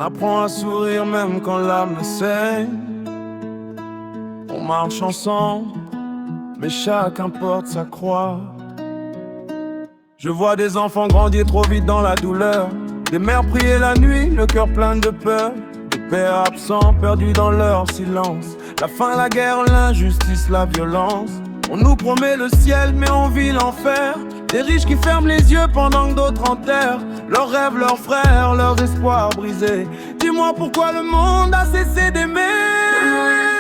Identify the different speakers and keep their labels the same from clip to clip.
Speaker 1: apprend à sourire même quand l'âme saigne. On marche ensemble, mais chacun porte sa croix. Je vois des enfants grandir trop vite dans la douleur, des mères prier la nuit, le cœur plein de peur, des pères absents, perdus dans leur silence. La faim, la guerre, l'injustice, la violence. On nous promet le ciel, mais on vit l'enfer. Des riches qui ferment les yeux pendant que d'autres enterrent leurs rêves, leurs frères, leurs espoirs brisés. Dis-moi pourquoi le monde a cessé d'aimer.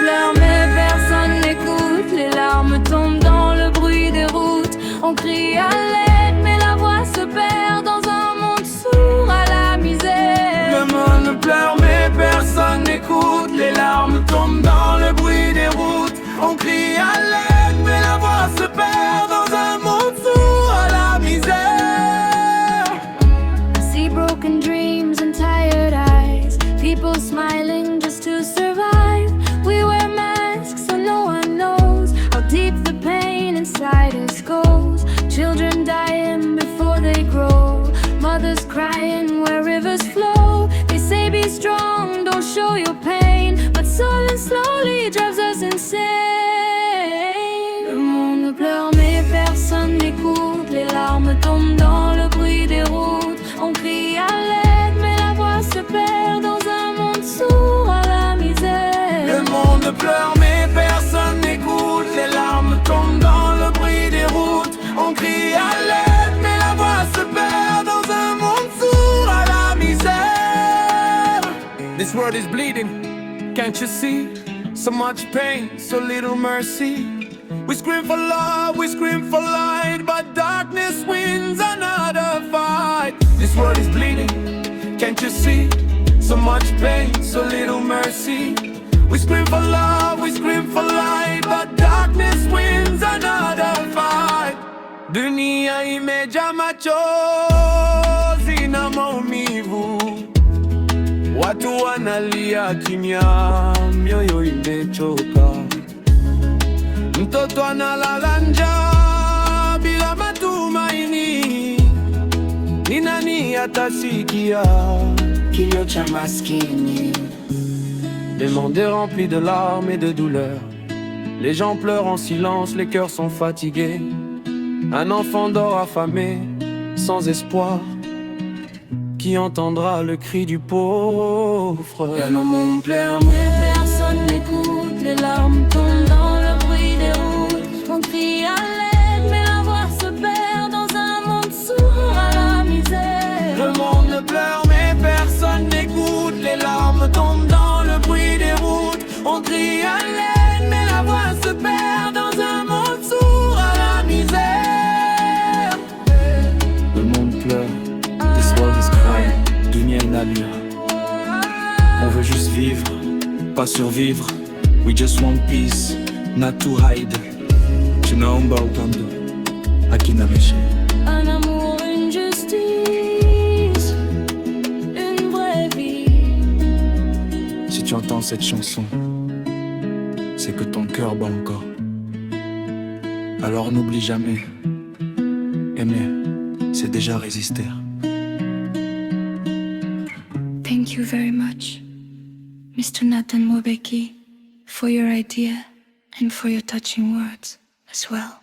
Speaker 2: Pleure mais personne n'écoute, les larmes tombent dans le bruit des routes. On crie à l'aide mais la voix se perd dans un monde sourd à la misère.
Speaker 1: Le monde pleure mais personne n'écoute, les larmes tombent dans le bruit des routes. On crie à l'aide mais la voix se perd dans un monde sourd à la misère.
Speaker 2: I see broken dreams and tired eyes, people smiling just to survive. We wear masks so no one knows how deep the pain inside us goes. Children dying before they grow, mothers crying where rivers flow. They say be strong, don't show your pain, but silence slowly drives us insane. Le monde pleure mais personne n'écoute, les larmes tombent dans le bruit des routes. On crie à l'aide mais la voix se perd dans un monde sourd à la misère.
Speaker 1: Le monde pleure mais personne n'écoute, les larmes tombent dans le bruit des routes. On crie à l'aide mais la voix se perd dans un monde sourd à la misère. This world is bleeding, can't you see? So much pain, so little mercy. We scream for love, we scream for light, but darkness wins another fight. This world is bleeding, can't you see? So much pain, so little mercy. We scream for love, we scream for light, but darkness wins another fight. Dunia imejaa machozi na maumivu, watu wanalia kimya, mioyo imechoka. Mtoto analala njaa bila matumaini, ni nani atasikia kilio cha maskini? Le monde est rempli de larmes et de douleurs. Les gens pleurent en silence, les cœurs sont fatigués. Un enfant dort affamé, sans espoir. Qui entendra le cri du pauvre?
Speaker 2: Le monde pleure mais personne n'écoute, les larmes tombent dans le bruit des routes. On crie à l'aide mais la voix se perd dans un monde sourd à la misère.
Speaker 1: Le monde pleure mais personne n'écoute, les larmes tombent dans le bruit des routes. On crie à l'aide mais la voix se perd dans un monde sourd à la misère. Le monde pleure, this world is crying, dunia inalia. On veut juste vivre, pas survivre. We just want peace, not to hide. Tunaomba upendo, hakina meshe.
Speaker 2: Un amour, une justice, une vraie vie.
Speaker 1: Si tu entends cette chanson, c'est que ton cœur bat encore. Alors n'oublie jamais, aimer, c'est déjà résister.
Speaker 2: Thank you very much, Mr. Nathan Mobeki, for your idea and for your touching words as well.